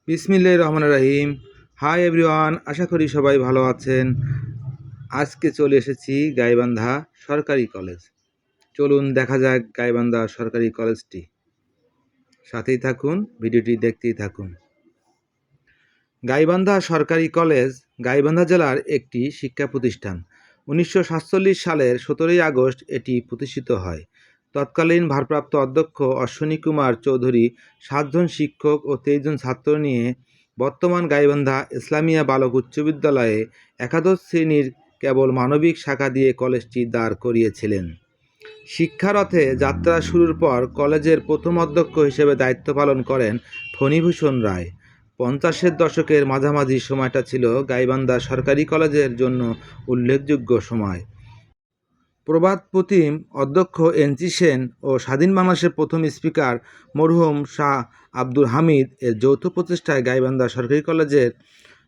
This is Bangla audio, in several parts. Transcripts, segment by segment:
বিসমিল্লাহির রহমানির রহিম। হাই এভরিওয়ান, আশা করি সবাই ভালো আছেন। আজকে চলে এসেছি গাইবান্ধা সরকারি কলেজ। চলুন দেখা যাক গাইবান্ধা সরকারি কলেজটি। সাথেই থাকুন, ভিডিওটি দেখতেই থাকুন। গাইবান্ধা সরকারি কলেজ গাইবান্ধা জেলার একটি শিক্ষা প্রতিষ্ঠান। 1947 সালের 17 আগস্ট এটি প্রতিষ্ঠিত হয়। তৎকালীন ভারপ্রাপ্ত অধ্যক্ষ অশ্বিনী কুমার চৌধুরী 7 জন শিক্ষক ও 23 জন ছাত্র নিয়ে বর্তমান গাইবান্ধা ইসলামিয়া বালক উচ্চ বিদ্যালয়ে একাদশ শ্রেণীর কেবল মানবিক শাখা দিয়ে কলেজটি দাঁড় করিয়েছিলেন। শিক্ষারথে যাত্রা শুরুর পর কলেজের প্রথম অধ্যক্ষ হিসেবে দায়িত্ব পালন করেন ফণীভূষণ রায়। 50-এর দশকের মাঝামাঝি সময়টা ছিল গাইবান্ধা সরকারি কলেজের জন্য উল্লেখযোগ্য সময়। প্রবাদ প্রতিম অধ্যক্ষ এনসি সেন ও স্বাধীন বাংলাদেশের প্রথম স্পিকার মরহুম শাহ আব্দুল হামিদ এর যৌথ প্রচেষ্টায় গাইবান্ধা সরকারি কলেজের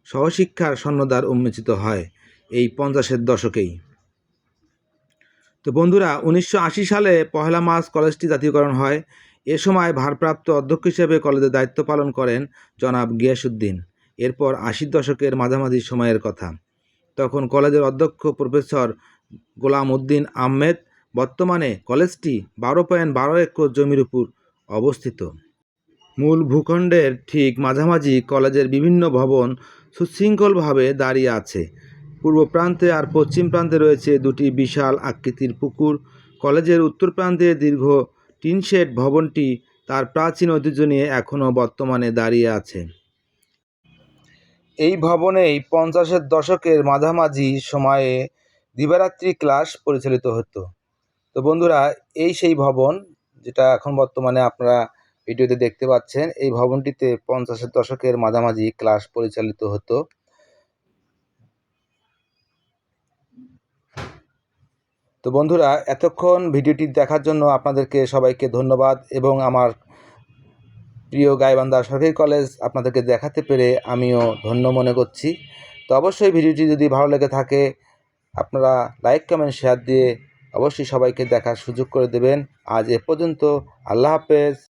সহশিক্ষার স্বর্ণদ্বার উন্মোচিত হয় এই 50-এর দশকেই। তো বন্ধুরা, 1980 সালে 1 মার্চ কলেজটি জাতীয়করণ হয়। এ সময় ভারপ্রাপ্ত অধ্যক্ষ হিসেবে কলেজের দায়িত্ব পালন করেন জনাব গিয়াসউদ্দিন। এরপর 80-র দশকের মাঝামাঝি সময়ের কথা। তখন কলেজের অধ্যক্ষ প্রফেসর গোলাম উদ্দিন আহমেদ। বর্তমানে কলেজটি 12.12 একর জমির উপর অবস্থিত। মূল ভূখণ্ডের ঠিক মাঝামাঝি কলেজের বিভিন্ন ভবন সুশৃঙ্খলভাবে দাঁড়িয়ে আছে। পূর্ব প্রান্তে আর পশ্চিম প্রান্তে রয়েছে দুটি বিশাল আকৃতির পুকুর। কলেজের উত্তর প্রান্তে দীর্ঘ টিন শেড ভবনটি তার প্রাচীন ঐতিহ্য নিয়ে এখনও বর্তমানে দাঁড়িয়ে আছে। এই ভবনেই 50-এর দশকের মাঝামাঝি সময়ে দিবারাত্রি ক্লাস পরিচালিত হতো। তো বন্ধুরা, এই সেই ভবন যেটা এখন বর্তমানে আপনারা ভিডিওতে দেখতে পাচ্ছেন। এই ভবনটিতে 50-এর দশকের মাঝামাঝি ক্লাস পরিচালিত হতো। তো বন্ধুরা, এতক্ষণ ভিডিওটি দেখার জন্য আপনাদেরকে সবাইকে ধন্যবাদ এবং আমার প্রিয় গাইবান্ধা সরকারি কলেজ আপনাদেরকে দেখাতে পেরে আমিও ধন্য মনে করছি। তো অবশ্যই ভিডিওটি যদি ভালো লেগে থাকে আপনারা লাইক কমেন্ট শেয়ার দিয়ে অবশ্যই সবাইকে দেখার সুযোগ করে দেবেন। আজ এ পর্যন্ত, আল্লাহ হাফেজ।